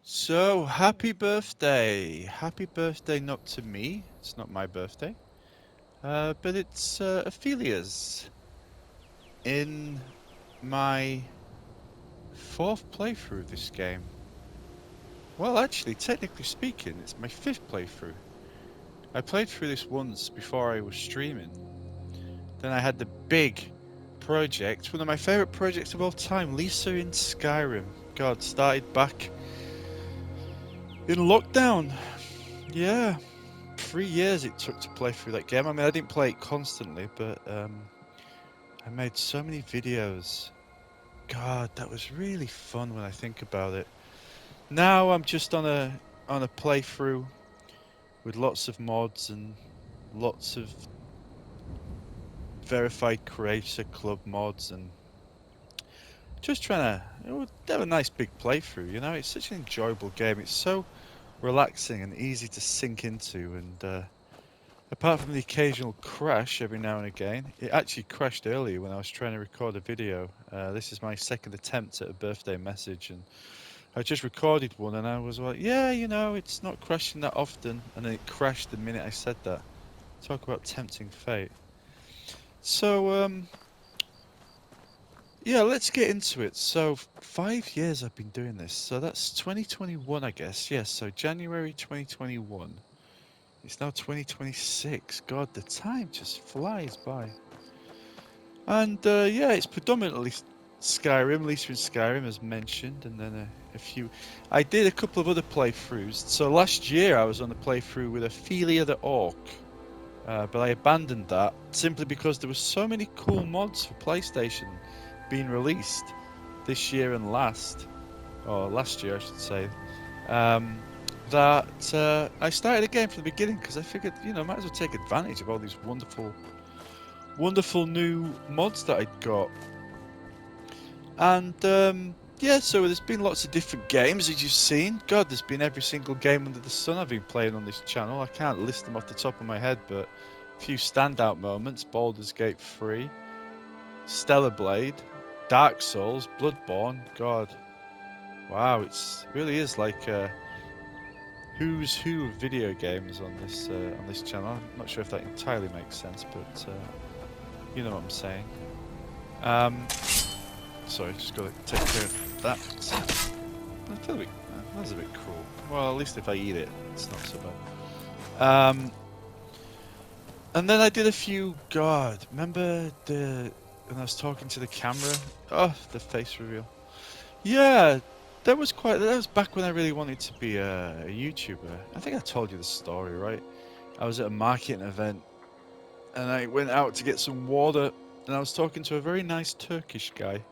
So, happy birthday! Happy birthday not to me, it's not my birthday, but it's Ophelia's in my fourth playthrough of this game. Well, actually, technically speaking, it's my fifth playthrough. I played through this once before I was streaming. Then I had the big project, one of my favourite projects of all time, Lisa in Skyrim. God, started back in lockdown. Yeah. 3 years it took to play through that game. I mean, I didn't play it constantly, but I made so many videos. God, that was really fun when I think about it. Now I'm just on a playthrough with lots of mods and lots of verified creator club mods and just trying to have a nice big playthrough. You know, it's such an enjoyable game. It's so relaxing and easy to sink into, and apart from the occasional crash every now and again, it actually crashed earlier when I was trying to record a video. This is my second attempt at a birthday message, and I just recorded one, and I was like, yeah, you know, it's not crashing that often, and then it crashed the minute I said that. Talk about tempting fate. So, yeah, let's get into it. So, 5 years I've been doing this, so that's 2021, I guess. Yes, so January 2021. It's now 2026. God, the time just flies by. And yeah, it's predominantly Skyrim, Lisa in Skyrim as mentioned, and then a few. I did a couple of other playthroughs. So last year I was on a playthrough with Ophelia the Orc, but I abandoned that simply because there were so many cool mods for PlayStation being released this year and last, or last year I should say, that I started again from the beginning because I figured, you know, might as well take advantage of all these wonderful new mods that I'd got. And yeah, so there's been lots of different games as you've seen. God, there's been every single game under the sun I've been playing on this channel. I can't list them off the top of my head, but a few standout moments: Baldur's Gate 3, Stellar Blade, Dark Souls, Bloodborne. God, wow, it really is like who's who of video games on this channel. I'm not sure if that entirely makes sense, but you know what I'm saying. Sorry, just got to take care of that. That's a bit cruel. Well, at least if I eat it, it's not so bad. And then I did a few. God, remember when I was talking to the camera? Oh, the face reveal. Yeah, that was back when I really wanted to be a YouTuber. I think I told you the story, right? I was at a marketing event, and I went out to get some water, and I was talking to a very nice Turkish guy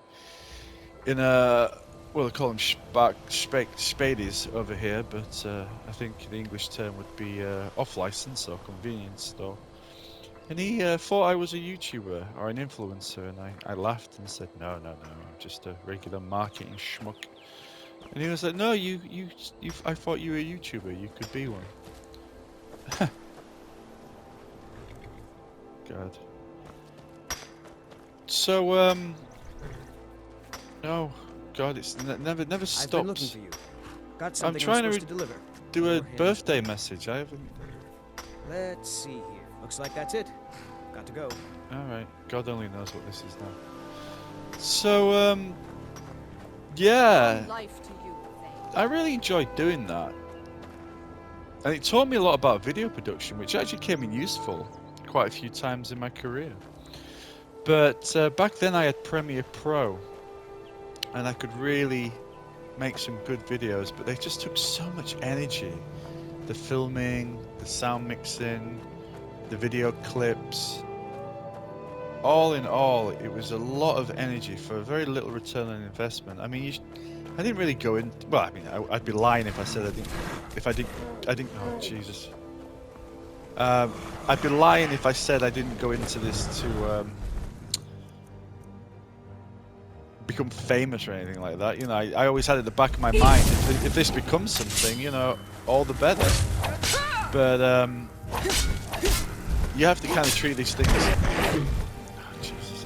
in a, well, they call them spadies over here, but I think the English term would be off-license or convenience store. And he thought I was a YouTuber or an influencer, and I laughed and said, no, I'm just a regular marketing schmuck. And he was like, no, I thought you were a YouTuber, you could be one. God. So, no, God, it's never I've been looking stops. for you. Got I'm something trying supposed to to deliver. do a Your hand. birthday message. I haven't. Let's see here. Looks like that's it. Got to go. Alright, God only knows what this is now. So, yeah, Life to you, Thane. I really enjoyed doing that. And it taught me a lot about video production, which actually came in useful quite a few times in my career. But back then I had Premiere Pro, and I could really make some good videos, but they just took so much energy. The filming, the sound mixing, the video clips. All in all, it was a lot of energy for a very little return on investment. I mean, I didn't really go in. Well, I mean, I'd be lying if I said I didn't. If I didn't. Oh Jesus. I'd be lying if I said I didn't go into this to become famous or anything like that. You know, I always had at the back of my mind, if this becomes something, you know, all the better. But you have to kind of treat these things. Oh, Jesus.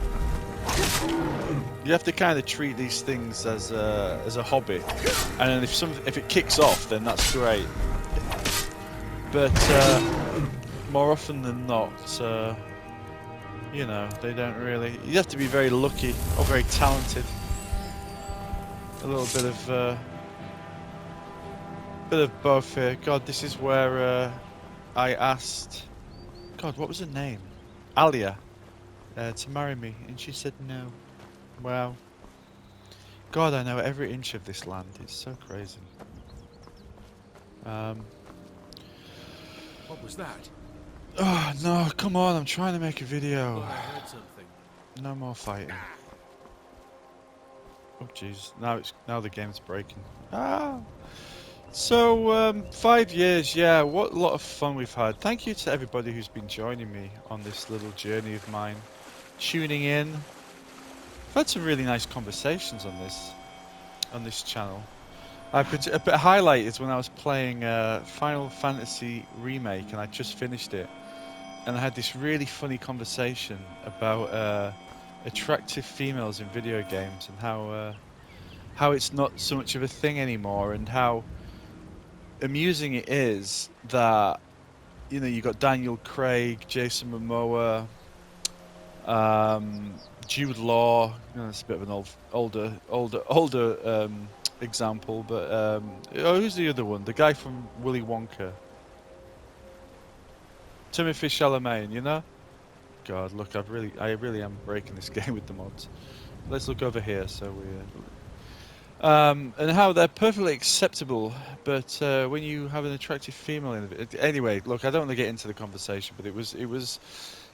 You have to kind of treat these things as a hobby, and then if it kicks off, then that's great. But more often than not, you know, they don't really. You have to be very lucky or very talented. A little bit of both here. God, this is where I asked. God, what was her name? Alia, to marry me, and she said no. Wow. God, I know every inch of this land. It's so crazy. What was that? Oh no, come on, I'm trying to make a Thought video. I heard something. No more fighting. Oh jeez, now the game's breaking. Ah. So 5 years, yeah, what a lot of fun we've had. Thank you to everybody who's been joining me on this little journey of mine. Tuning in. I've had some really nice conversations on this channel. A bit highlight is when I was playing Final Fantasy Remake and I just finished it, and I had this really funny conversation about attractive females in video games and how it's not so much of a thing anymore, and how amusing it is that, you know, you got Daniel Craig, Jason Momoa, Jude Law. You know, that's a bit of an older example, but oh, who's the other one? The guy from Willy Wonka, Timothée Chalamet. You know, God, look, I really am breaking this game with the mods. Let's look over here. So we. And how they're perfectly acceptable, but when you have an attractive female in it, anyway, look, I don't want to get into the conversation, but it was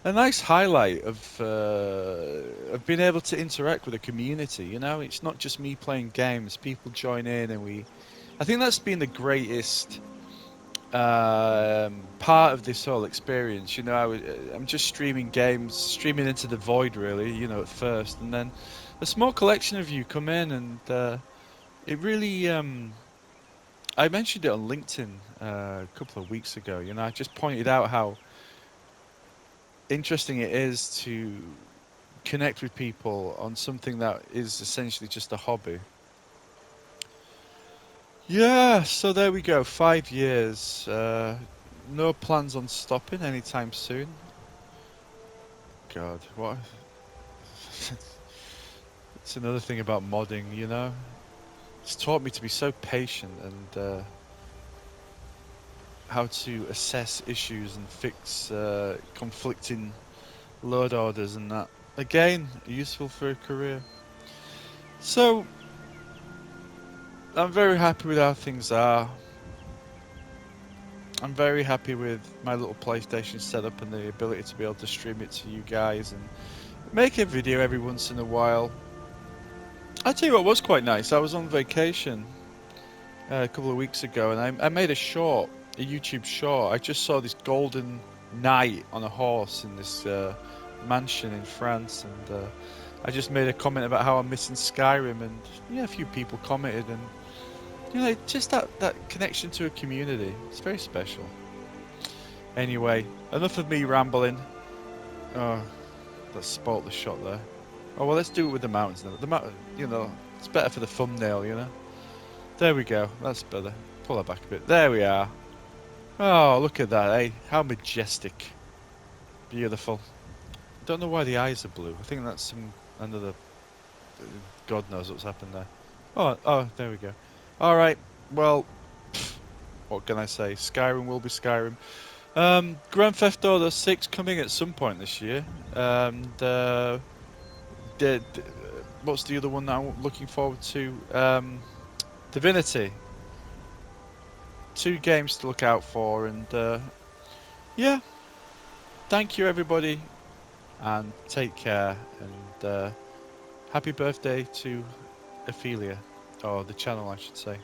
a nice highlight of being able to interact with a community. You know, it's not just me playing games; people join in, and I think that's been the greatest part of this whole experience. You know, I'm just streaming games, streaming into the void, really. You know, at first, and then a small collection of you come in and. It really, I mentioned it on LinkedIn a couple of weeks ago. You know, I just pointed out how interesting it is to connect with people on something that is essentially just a hobby. Yeah, so there we go. 5 years. No plans on stopping anytime soon. God, what? It's another thing about modding, you know? It's taught me to be so patient and how to assess issues and fix conflicting load orders and that. Again, useful for a career. So, I'm very happy with how things are. I'm very happy with my little PlayStation setup and the ability to be able to stream it to you guys and make a video every once in a while. I'll tell you what was quite nice. I was on vacation a couple of weeks ago and I made a YouTube short. I just saw this golden knight on a horse in this mansion in France, and I just made a comment about how I'm missing Skyrim, and yeah, a few people commented, and you know, just that connection to a community. It's very special. Anyway, enough of me rambling. Oh, that spoilt the shot there. Oh well, let's do it with the mountains now. The mountain, you know, it's better for the thumbnail, you know. There we go. That's better. Pull that back a bit. There we are. Oh, look at that, eh? How majestic. Beautiful. Don't know why the eyes are blue. I think that's another. God knows what's happened there. Oh, there we go. Alright, well, what can I say? Skyrim will be Skyrim. Grand Theft Auto 6 coming at some point this year. And what's the other one that I'm looking forward to? Divinity. 2 games to look out for, and yeah, thank you everybody, and take care, and happy birthday to Ophelia, or the channel I should say.